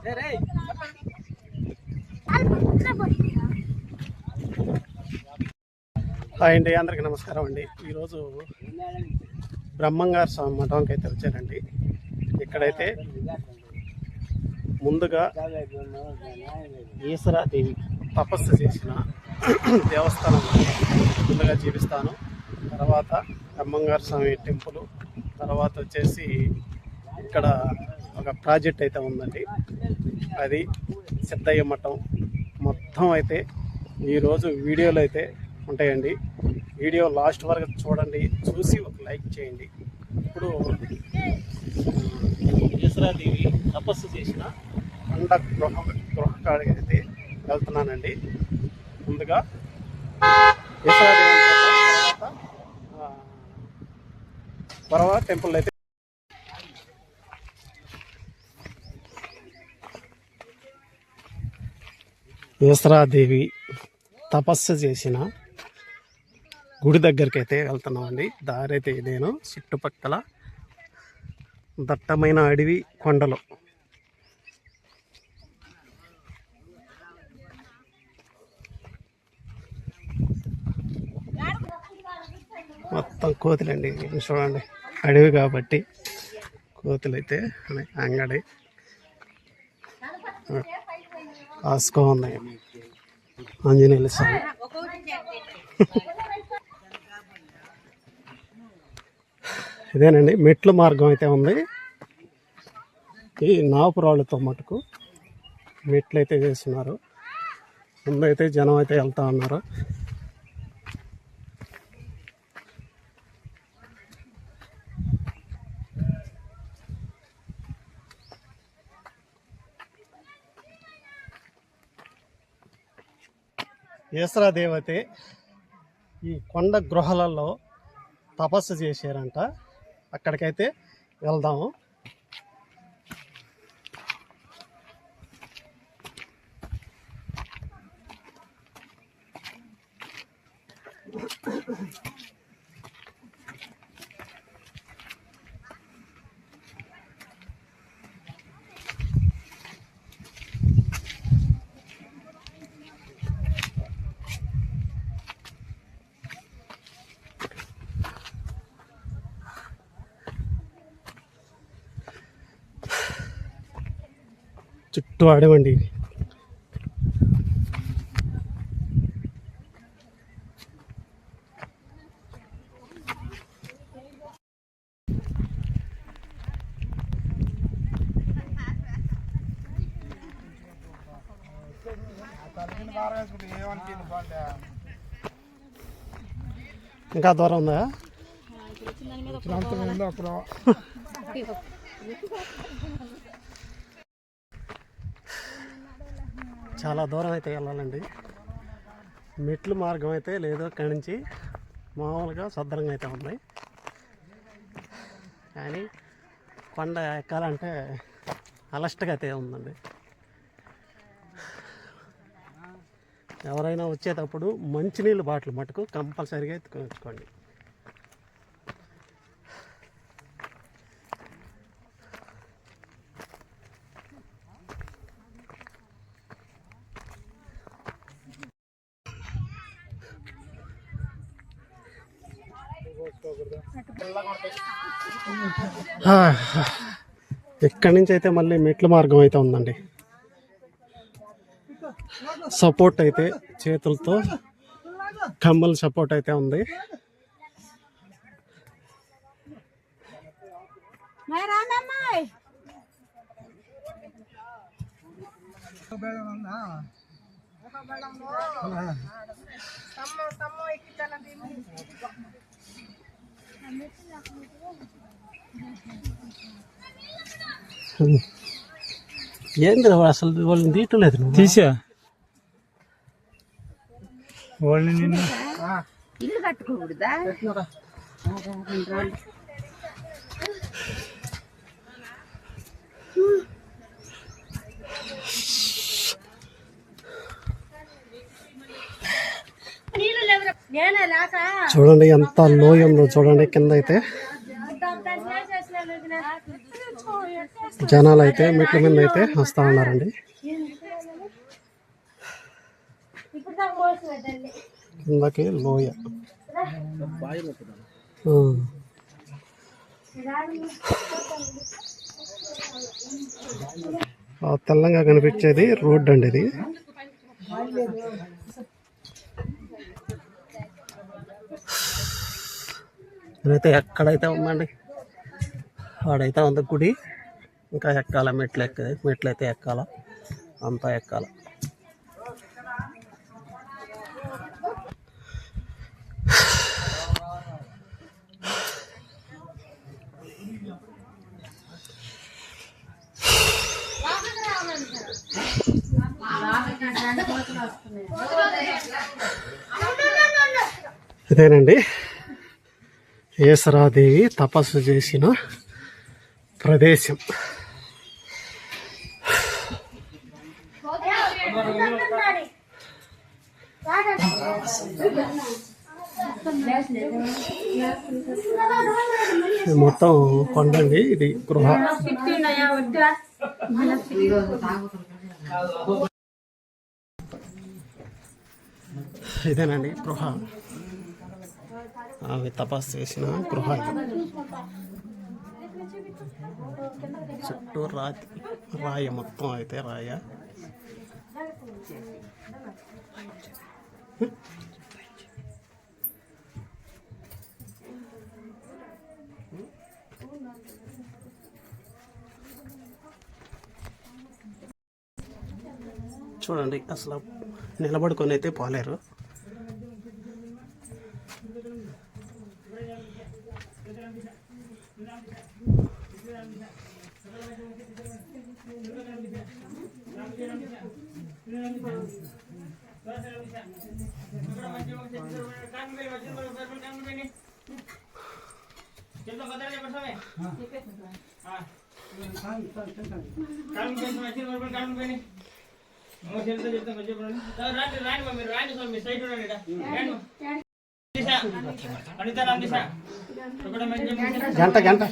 Hi అండి, అందరికీ నమస్కారం అండి. ఈరోజు బ్రహ్మంగారు స్వామి మఠంకి అయితే వచ్చారండి. ఇక్కడైతే ముందుగా ఈశ్వరాదేవి తపస్సు చేసిన దేవస్థానం ముందుగా చూపిస్తాను. తర్వాత బ్రహ్మంగారు స్వామి టెంపుల్, తర్వాత వచ్చేసి ఇక్కడ ఒక ప్రాజెక్ట్ అయితే ఉందండి, అది సిద్ధయ్య మఠం. మొత్తం అయితే ఈరోజు వీడియోలు అయితే ఉంటాయండి. వీడియో లాస్ట్ వరకు చూడండి, చూసి ఒక లైక్ చేయండి. ఇప్పుడు ఈశ్వరాదేవి తపస్సు చేసిన కొండ గృహకాడికి అయితే వెళ్తున్నానండి. ముందుగా ఈశ్వరాదేవి తర్వాత టెంపుల్ అయితే ఈశ్వరాదేవి తపస్సు చేసిన గుడి దగ్గరికి అయితే వెళ్తున్నామండి. దారి అయితే నేను చుట్టుపక్కల దట్టమైన అడవి, కొండలు. మొత్తం కోతులండి, చూడండి, అడవి కాబట్టి కోతులు అయితే అంగడి కాసుకో ఉన్నాయి. ఆంజనేయుల స్వామి ఇదేనండి, మెట్ల మార్గం అయితే ఉంది. ఈ నాపురాళ్ళతో మటుకు మెట్లు అయితే చేస్తున్నారు. ముందైతే జనం అయితే వెళ్తా ఉన్నారు. ఈశ్వరాదేవతే ఈ కొండ గృహాలలో తపస్సు చేశారంట. అక్కడికైతే వెళ్దాము. చుట్టూ అడవండి. ఇంకా దూరం ఉందా? చాలా దూరం అయితే వెళ్ళాలండి. మెట్లు మార్గం అయితే లేదు, అక్కడి నుంచి మామూలుగా సదరంగా అయితే ఉంది. కానీ కొండ ఎక్కాలంటే అలస్ట్గా అయితే ఉందండి. ఎవరైనా వచ్చేటప్పుడు మంచినీళ్ళు బాటిల్ మటుకు కంపల్సరీగా ఎత్తుకోండి. ఇక్కడి నుంచి అయితే మళ్ళీ మెట్ల మార్గం అయితే ఉందండి. సపోర్ట్ అయితే చేతులతో కమ్మల సపోర్ట్ అయితే ఉంది. ఏంది అసలు వాళ్ళని తీయట్లేదు, తీసా వాళ్ళని. నిన్ను ఇల్లు కట్టుకోకూడదా? చూడండి ఎంత లోయ ఉందో చూడండి కింద అయితే. జనాలు అయితే మెట్ల మీద అయితే వస్తూ ఉన్నారండి. కిందకి లోయ తెల్లంగా కనిపించేది రోడ్ అండి. ఇది ఇదైతే ఎక్కడైతే ఉందండి, ఆడైతే ఉంది గుడి. ఇంకా ఎక్కాల మెట్లయితే ఎక్కాల, అంతా ఎక్కాల. ఇదేనండి ఈశ్వరాదేవి తపస్సు చేసిన ప్రదేశం. మొత్తం కొండండి. ఇది గృహ. ఇదేనండి గృహ, ఆమె తపస్సు చేసిన గృహ. చుట్టూ రాయ, మొత్తం అయితే రాయ. చూడండి, అసలు నిలబడుకొని అయితే పోలేరు. గంట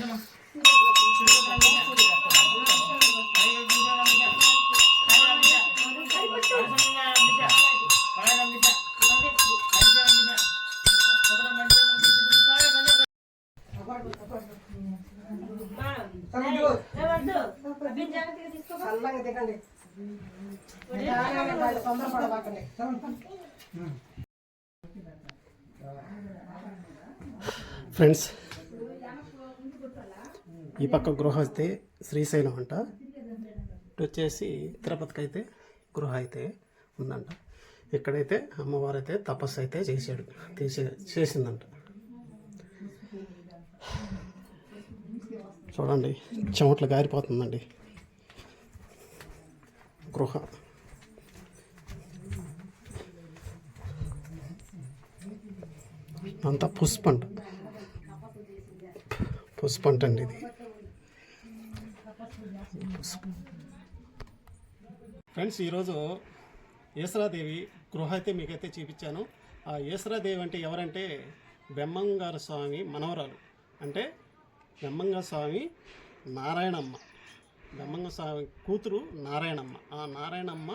ఫ్రెండ్స్, ఈ పక్క గృహ అయితే శ్రీశైలం అంట. ఇటు వచ్చేసి తిరుపతికి అయితే గృహ అయితే ఉందంట. ఇక్కడైతే అమ్మవారు అయితే తపస్సు అయితే చేసిందంట. చూడండి, చెమట్లు గారిపోతుందండి గృహ. అంతా పుష్పంట అండి ఇది. ఫ్రెండ్స్, ఈరోజు ఈశ్వరాదేవి గృహ అయితే మీకైతే చూపించాను. ఆ ఈశ్వరాదేవి అంటే ఎవరంటే బెమ్మంగారు స్వామి మనవరాలు. అంటే బెమ్మంగారు స్వామి నారాయణమ్మ, బెమ్మంగారు స్వామి కూతురు నారాయణమ్మ. ఆ నారాయణమ్మ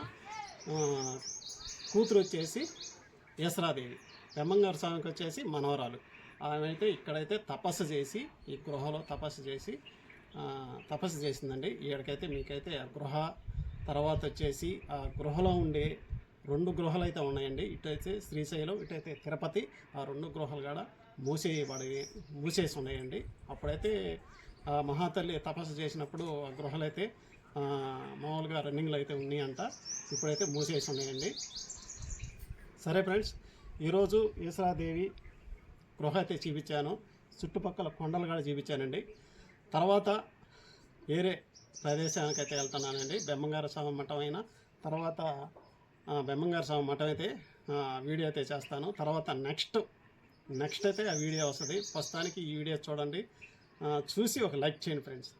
కూతురు వచ్చేసి ఈశ్వరాదేవి, బెమ్మంగారు స్వామికి వచ్చేసి మనవరాలు. ఆమె అయితే ఇక్కడైతే తపస్సు చేసి, ఈ గృహలో తపస్సు చేసిందండి. ఈడకైతే మీకైతే ఆ గృహ, తర్వాత వచ్చేసి ఆ గృహలో ఉండే 2 గృహలు అయితే ఉన్నాయండి. ఇటైతే శ్రీశైలం, ఇటైతే తిరుపతి. ఆ 2 గృహలు కూడా మూసేసి ఉన్నాయండి. అప్పుడైతే ఆ మహాతల్లి తపస్సు చేసినప్పుడు ఆ గృహలు అయితే మామూలుగా రన్నింగ్లో అయితే ఉన్నాయంట. ఇప్పుడైతే మూసేసి ఉన్నాయండి. సరే ఫ్రెండ్స్, ఈరోజు ఈశ్వరాదేవి గృహ అయితే చూపించాను. చుట్టుపక్కల కొండలు కూడా చూపించానండి. తర్వాత వేరే ప్రదేశానికి అయితే వెళ్తున్నానండి. బెమ్మంగారు స్వామి మఠం అయినా తర్వాత బెమ్మంగారు స్వామి మఠం అయితే వీడియో అయితే చేస్తాను. తర్వాత నెక్స్ట్ అయితే ఆ వీడియో వస్తుంది. ప్రస్తుతానికి ఈ వీడియో చూడండి, చూసి ఒక లైక్ చేయండి ఫ్రెండ్స్.